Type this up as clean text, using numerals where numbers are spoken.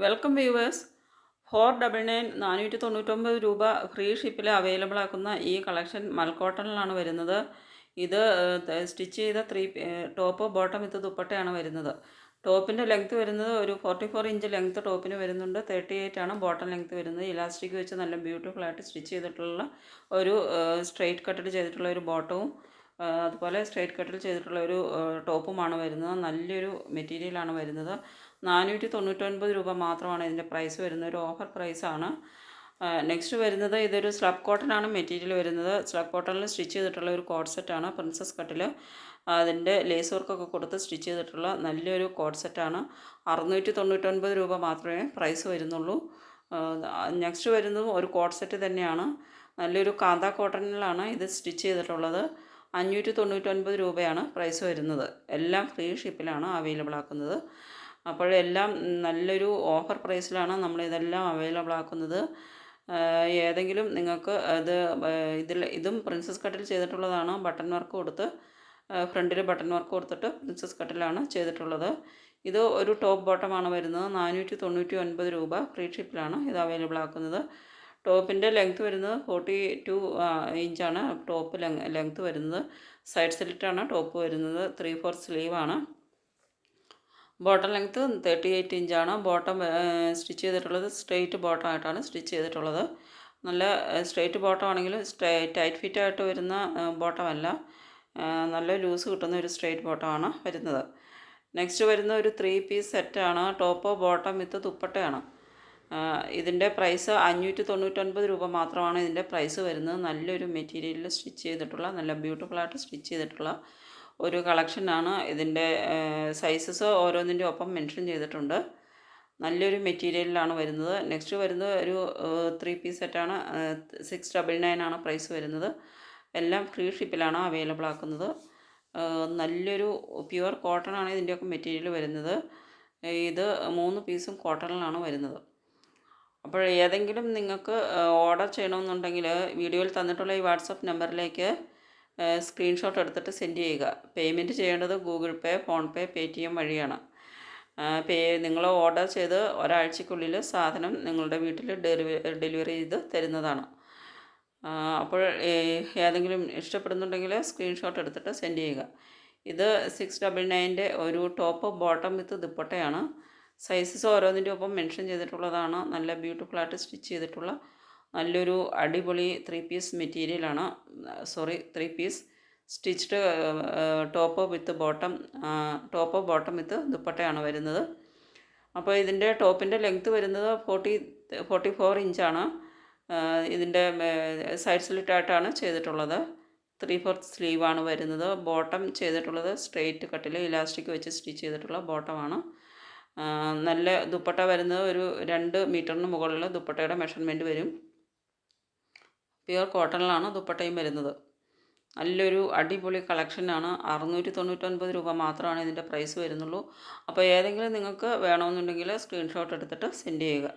Welcome viewers. 499 രൂപ free ഷിപ്പിൽ available ആക്കുന്ന ഈ കളക്ഷൻ മൽക്കോട്ടണിലാണ് വരുന്നത്. ഇത് സ്റ്റിച്ച് ചെയ്ത ടോപ്പ് ബോട്ടം വിത്ത് ദുപ്പട്ടയാണ് വരുന്നത്. ടോപ്പിൻ്റെ ലെങ്ത്ത് വരുന്നത് ഒരു 44 ഇഞ്ച് ലെങ്ത്ത് ടോപ്പിന് വരുന്നുണ്ട്. 38 ആണ് ബോട്ടം ലെങ്ത്ത് വരുന്നത്. ഇലാസ്റ്റിക് വെച്ച് നല്ല ബ്യൂട്ടിഫുൾ ആയിട്ട് സ്റ്റിച്ച് ചെയ്തിട്ടുള്ള ഒരു സ്ട്രെയിറ്റ് കട്ടിൽ ചെയ്തിട്ടുള്ള ഒരു ബോട്ടവും അതുപോലെ സ്ട്രെയിറ്റ് കട്ടിൽ ചെയ്തിട്ടുള്ള ഒരു ടോപ്പുമാണ് വരുന്നത്. നല്ലൊരു മെറ്റീരിയലാണ് വരുന്നത്. 499 രൂപ മാത്രമാണ് ഇതിൻ്റെ പ്രൈസ് വരുന്നത്. ഒരു ഓഫർ പ്രൈസാണ്. നെക്സ്റ്റ് വരുന്നത് ഇതൊരു സ്ലബ് കോട്ടൺ ആണ് മെറ്റീരിയൽ വരുന്നത്. സ്ലബ് കോട്ടണിൽ സ്റ്റിച്ച് ചെയ്തിട്ടുള്ള ഒരു കോഡ് സെറ്റാണ്. പ്രിൻസസ് കട്ടിൽ അതിൻ്റെ ലേസ് വർക്കൊക്കെ കൊടുത്ത് സ്റ്റിച്ച് ചെയ്തിട്ടുള്ള നല്ലൊരു കോഡ് സെറ്റാണ്. 699 രൂപ മാത്രമേ പ്രൈസ് വരുന്നുള്ളൂ. നെക്സ്റ്റ് വരുന്നതും ഒരു കോഡ് സെറ്റ് തന്നെയാണ്. നല്ലൊരു കാന്ത കോട്ടണിലാണ് ഇത് സ്റ്റിച്ച് ചെയ്തിട്ടുള്ളത്. 599 രൂപയാണ് പ്രൈസ് വരുന്നത്. എല്ലാം ഫ്രീ ഷിപ്പിലാണ് അവൈലബിൾ ആക്കുന്നത്. അപ്പോഴെല്ലാം നല്ലൊരു ഓഫർ പ്രൈസിലാണ് നമ്മളിതെല്ലാം അവൈലബിൾ ആക്കുന്നത്. ഏതെങ്കിലും നിങ്ങൾക്ക് ഇതും പ്രിൻസസ് കട്ടിൽ ചെയ്തിട്ടുള്ളതാണ്. ബട്ടൺ വർക്ക് കൊടുത്ത് ഫ്രണ്ടിൽ ബട്ടൺ വർക്ക് കൊടുത്തിട്ട് പ്രിൻസസ് കട്ടിലാണ് ചെയ്തിട്ടുള്ളത്. ഇത് ഒരു ടോപ്പ് ബോട്ടമാണ് വരുന്നത്. 499 രൂപ ഫ്രീ ഷിപ്പിലാണ് ഇത് അവൈലബിൾ ആക്കുന്നത്. ടോപ്പിൻ്റെ ലെങ്ത്ത് വരുന്നത് 42 ഇഞ്ചാണ് ടോപ്പ് ലെങ്ത്ത് വരുന്നത്. സൈഡ് സ്ലിറ്റാണ് ടോപ്പ് വരുന്നത്. 3/4 സ്ലീവാണ്. ബോട്ടം ലെങ്ത്ത് 38 ഇഞ്ചാണ്. ബോട്ടം സ്റ്റിച്ച് ചെയ്തിട്ടുള്ളത് സ്ട്രെയിറ്റ് ബോട്ടം ആയിട്ടാണ് സ്റ്റിച്ച് ചെയ്തിട്ടുള്ളത്. നല്ല സ്ട്രെയിറ്റ് ബോട്ടം ആണെങ്കിലും ടൈറ്റ് ഫിറ്റ് ആയിട്ട് വരുന്ന ബോട്ടമല്ല, നല്ല ലൂസ് കിട്ടുന്ന ഒരു സ്ട്രെയിറ്റ് ബോട്ടമാണ് വരുന്നത്. നെക്സ്റ്റ് വരുന്ന ഒരു 3 പീസ് സെറ്റാണ്. ടോപ്പ് ബോട്ടം വിത്ത് ദുപ്പട്ടയാണ്. ഇതിൻ്റെ പ്രൈസ് 599 രൂപ മാത്രമാണ് ഇതിൻ്റെ പ്രൈസ് വരുന്നത്. നല്ലൊരു മെറ്റീരിയലിൽ സ്റ്റിച്ച് ചെയ്തിട്ടുള്ള നല്ല ബ്യൂട്ടിഫുള്ളായിട്ട് സ്റ്റിച്ച് ചെയ്തിട്ടുള്ള ഒരു കളക്ഷനാണ്. ഇതിൻ്റെ സൈസസ് ഓരോന്നിൻ്റെ ഒപ്പം മെൻഷൻ ചെയ്തിട്ടുണ്ട്. നല്ലൊരു മെറ്റീരിയലിലാണ് വരുന്നത്. നെക്സ്റ്റ് വരുന്നത് ഒരു 3 പീസ് സെറ്റാണ്. 699 ആണ് പ്രൈസ് വരുന്നത്. എല്ലാം ഫ്രീ ഷിപ്പിലാണ് അവൈലബിൾ ആക്കുന്നത്. നല്ലൊരു പ്യുവർ കോട്ടൺ ആണ് ഇതിൻ്റെയൊക്കെ മെറ്റീരിയൽ വരുന്നത്. ഇത് 3 പീസും കോട്ടണിലാണ് വരുന്നത്. അപ്പോൾ ഏതെങ്കിലും നിങ്ങൾക്ക് ഓർഡർ ചെയ്യണമെന്നുണ്ടെങ്കിൽ വീഡിയോയിൽ തന്നിട്ടുള്ള ഈ വാട്സപ്പ് നമ്പറിലേക്ക് സ്ക്രീൻഷോട്ട് എടുത്തിട്ട് സെൻഡ് ചെയ്യുക. പേയ്മെൻറ്റ് ചെയ്യേണ്ടത് ഗൂഗിൾ പേ, ഫോൺ പേ, പേടിഎം വഴിയാണ്. നിങ്ങൾ ഓർഡർ ചെയ്ത് ഒരാഴ്ചയ്ക്കുള്ളിൽ സാധനം നിങ്ങളുടെ വീട്ടിൽ ഡെലിവറി ചെയ്ത് തരുന്നതാണ്. അപ്പോൾ ഏതെങ്കിലും ഇഷ്ടപ്പെടുന്നുണ്ടെങ്കിൽ സ്ക്രീൻഷോട്ട് എടുത്തിട്ട് സെൻഡ് ചെയ്യുക. ഇത് 699ൻ്റെ ഒരു ടോപ്പ് ബോട്ടം വിത്ത് ദുപ്പട്ടയാണ്. സൈസസ് ഓരോന്നിൻ്റെ ഒപ്പം മെൻഷൻ ചെയ്തിട്ടുള്ളതാണ്. നല്ല ബ്യൂട്ടിഫുള്ളായിട്ട് സ്റ്റിച്ച് ചെയ്തിട്ടുള്ള നല്ലൊരു അടിപൊളി 3 പീസ് മെറ്റീരിയലാണ്. 3 piece stitched top bottom with ദുപ്പട്ടയാണ് വരുന്നത്. അപ്പോൾ ഇതിൻ്റെ ടോപ്പിൻ്റെ ലെങ്ത്ത് വരുന്നത് 44 ഇഞ്ചാണ്. ഇതിൻ്റെ സൈഡ് സ്ലിറ്റായിട്ടാണ് ചെയ്തിട്ടുള്ളത്. 3/4 സ്ലീവാണ് വരുന്നത്. ബോട്ടം ചെയ്തിട്ടുള്ളത് സ്ട്രെയിറ്റ് കട്ടിൽ ഇലാസ്റ്റിക് വെച്ച് സ്റ്റിച്ച് ചെയ്തിട്ടുള്ള ബോട്ടമാണ്. നല്ല ദുപ്പട്ട വരുന്നത് ഒരു 2 മീറ്ററിന് മുകളിൽ ദുപ്പട്ടയുടെ മെഷർമെൻറ്റ് വരും. പ്യുവർ കോട്ടണിലാണ് ദുപ്പട്ടയും വരുന്നത്. നല്ലൊരു അടിപൊളി കളക്ഷനാണ്. 699 രൂപ മാത്രമാണ് ഇതിൻ്റെ പ്രൈസ് വരുന്നുള്ളൂ. അപ്പോൾ ഏതെങ്കിലും നിങ്ങൾക്ക് വേണമെന്നുണ്ടെങ്കിൽ സ്ക്രീൻഷോട്ട് എടുത്തിട്ട് സെൻഡ് ചെയ്യുക.